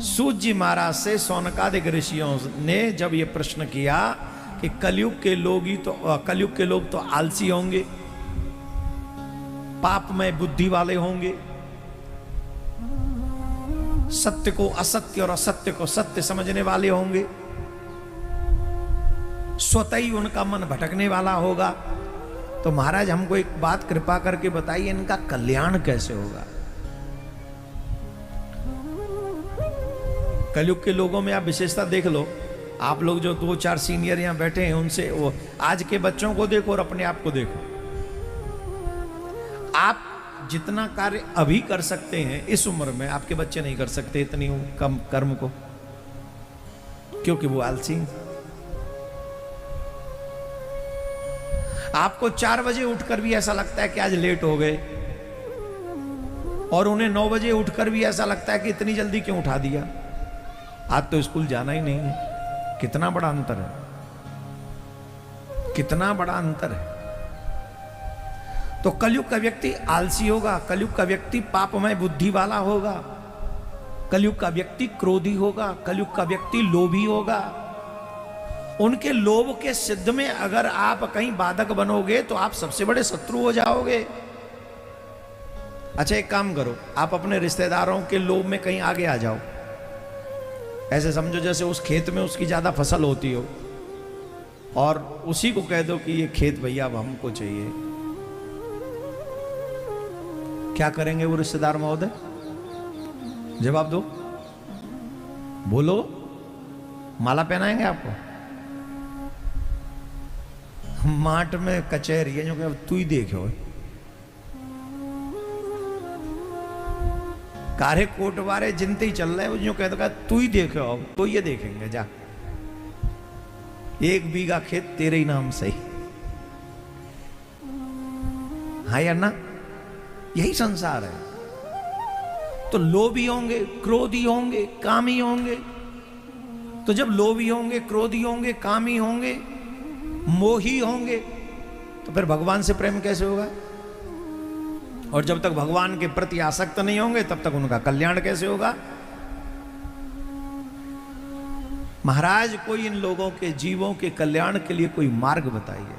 सूत जी महाराज से शौनकादिक ऋषियों ने जब ये प्रश्न किया कि कलयुग के लोग तो आलसी होंगे, पापमय बुद्धि वाले होंगे, सत्य को असत्य और असत्य को सत्य समझने वाले होंगे, स्वतः ही उनका मन भटकने वाला होगा, तो महाराज हमको एक बात कृपा करके बताइए, इनका कल्याण कैसे होगा। कलयुग के लोगों में आप विशेषता देख लो, आप लोग जो 2-4 सीनियर यहां बैठे हैं उनसे वो आज के बच्चों को देखो और अपने आप को देखो। आप जितना कार्य अभी कर सकते हैं इस उम्र में आपके बच्चे नहीं कर सकते इतनी कम कर्म को, क्योंकि वो आलसी। आपको 4 बजे उठकर भी ऐसा लगता है कि आज लेट हो गए, और उन्हें 9 बजे उठकर भी ऐसा लगता है कि इतनी जल्दी क्यों उठा दिया, आज तो स्कूल जाना ही नहीं है। कितना बड़ा अंतर है, कितना बड़ा अंतर है। तो कलयुग का व्यक्ति आलसी होगा, कलयुग का व्यक्ति पापमय बुद्धि वाला होगा, कलयुग का व्यक्ति क्रोधी होगा, कलयुग का व्यक्ति लोभी होगा। उनके लोभ के सिद्ध में अगर आप कहीं बाधक बनोगे तो आप सबसे बड़े शत्रु हो जाओगे। अच्छा एक काम करो, आप अपने रिश्तेदारों के लोभ में कहीं आगे आ जाओ। ऐसे समझो जैसे उस खेत में उसकी ज्यादा फसल होती हो और उसी को कह दो कि ये खेत भैया अब हमको चाहिए। क्या करेंगे वो रिश्तेदार महोदय? जवाब दो, बोलो। माला पहनाएंगे आपको? माट में कचहरी है जो कि अब तू ही देखो। कारे कोट वारे जिनते ही चल रहे हैं जो कहते तू ही देखो, अब तो ये देखेंगे जा, 1 बीघा खेत तेरे ही नाम से ही। हाँ या ना? यही संसार है। तो लोभी होंगे, क्रोधी होंगे, कामी होंगे। तो जब लोभी होंगे, क्रोधी होंगे, कामी होंगे, मोही होंगे, तो फिर भगवान से प्रेम कैसे होगा? और जब तक भगवान के प्रति आसक्त नहीं होंगे तब तक उनका कल्याण कैसे होगा? महाराज कोई इन लोगों के जीवों के कल्याण के लिए कोई मार्ग बताइए।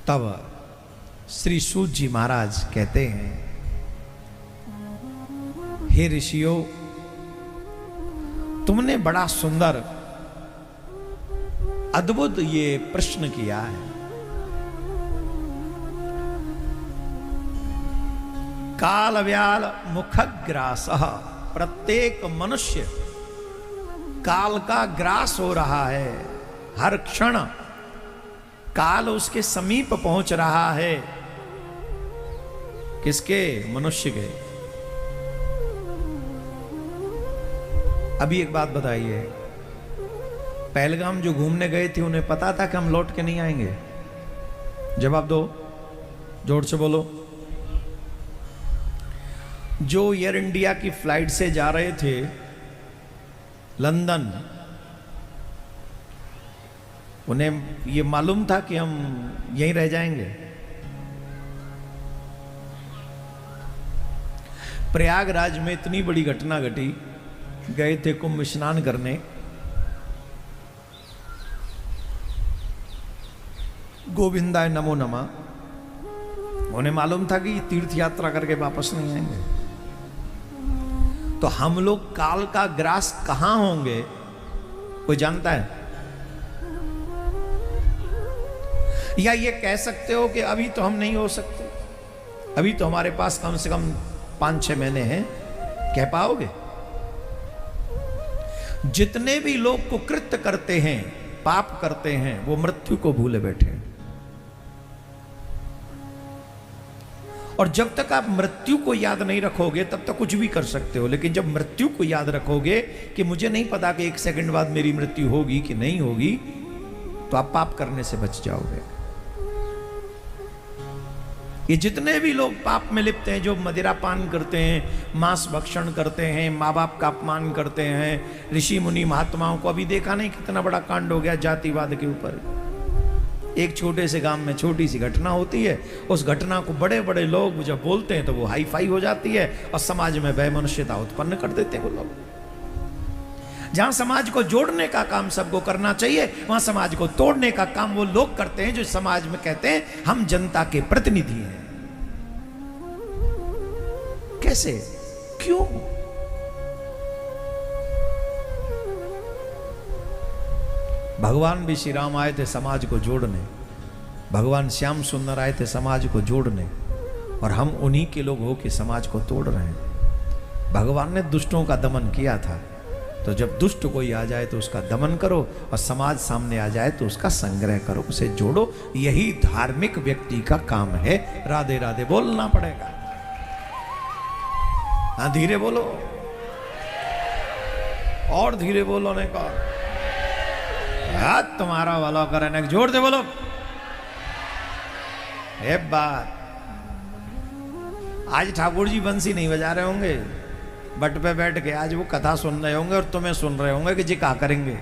तब श्री सूत जी महाराज कहते हैं, हे ऋषियों, तुमने बड़ा सुंदर अद्भुत ये प्रश्न किया है। काल व्याल मुखग्रास, प्रत्येक मनुष्य काल का ग्रास हो रहा है। हर क्षण काल उसके समीप पहुंच रहा है। किसके? मनुष्य के। अभी एक बात बताइए, पहलगाम जो घूमने गए थे उन्हें पता था कि हम लौट के नहीं आएंगे? जवाब दो, जोर से बोलो। जो एयर इंडिया की फ्लाइट से जा रहे थे लंदन, उन्हें ये मालूम था कि हम यहीं रह जाएंगे? प्रयागराज में इतनी बड़ी घटना घटी, गए थे कुंभ स्नान करने, गोविंदाय नमो नमः। उन्हें मालूम था कि तीर्थ यात्रा करके वापस नहीं आएंगे। तो हम लोग काल का ग्रास कहां होंगे, कोई जानता है? या ये कह सकते हो कि अभी तो हम नहीं हो सकते, अभी तो हमारे पास कम से कम 5-6 महीने हैं, कह पाओगे? जितने भी लोग कुकृत्य करते हैं, पाप करते हैं, वो मृत्यु को भूले बैठे हैं। और जब तक आप मृत्यु को याद नहीं रखोगे तब तक कुछ भी कर सकते हो, लेकिन जब मृत्यु को याद रखोगे कि मुझे नहीं पता कि 1 सेकंड बाद मेरी मृत्यु होगी कि नहीं होगी, तो आप पाप करने से बच जाओगे। ये जितने भी लोग पाप में लिप्त हैं, जो मदिरा पान करते हैं, मांस भक्षण करते हैं, माँ बाप का अपमान करते हैं, ऋषि मुनि महात्माओं को, अभी देखा नहीं कितना बड़ा कांड हो गया जातिवाद के ऊपर। एक छोटे से गांव में छोटी सी घटना होती है, उस घटना को बड़े बड़े लोग जब बोलते हैं तो वो हाई फाई हो जाती है और समाज में वैमनस्यता उत्पन्न कर देते हैं वो लोग। जहां समाज को जोड़ने का काम सबको करना चाहिए, वहां समाज को तोड़ने का काम वो लोग करते हैं जो समाज में कहते हैं हम जनता के प्रतिनिधि हैं। कैसे, क्यों? भगवान भी श्री राम आए थे समाज को जोड़ने, भगवान श्याम सुंदर आए थे समाज को जोड़ने, और हम उन्हीं के लोग हो के समाज को तोड़ रहे हैं। भगवान ने दुष्टों का दमन किया था, तो जब दुष्ट कोई आ जाए तो उसका दमन करो, और समाज सामने आ जाए तो उसका संग्रह करो, उसे जोड़ो। यही धार्मिक व्यक्ति का काम है। राधे राधे बोलना पड़ेगा। हाँ, धीरे बोलो, और धीरे बोलो ने का तुम्हारा वाला करने जोर दे बोलो। एक बात, आज ठाकुर जी बंसी नहीं बजा रहे होंगे, बट पे बैठ के आज वो कथा सुन रहे होंगे और तुम्हें सुन रहे होंगे कि जी क्या करेंगे।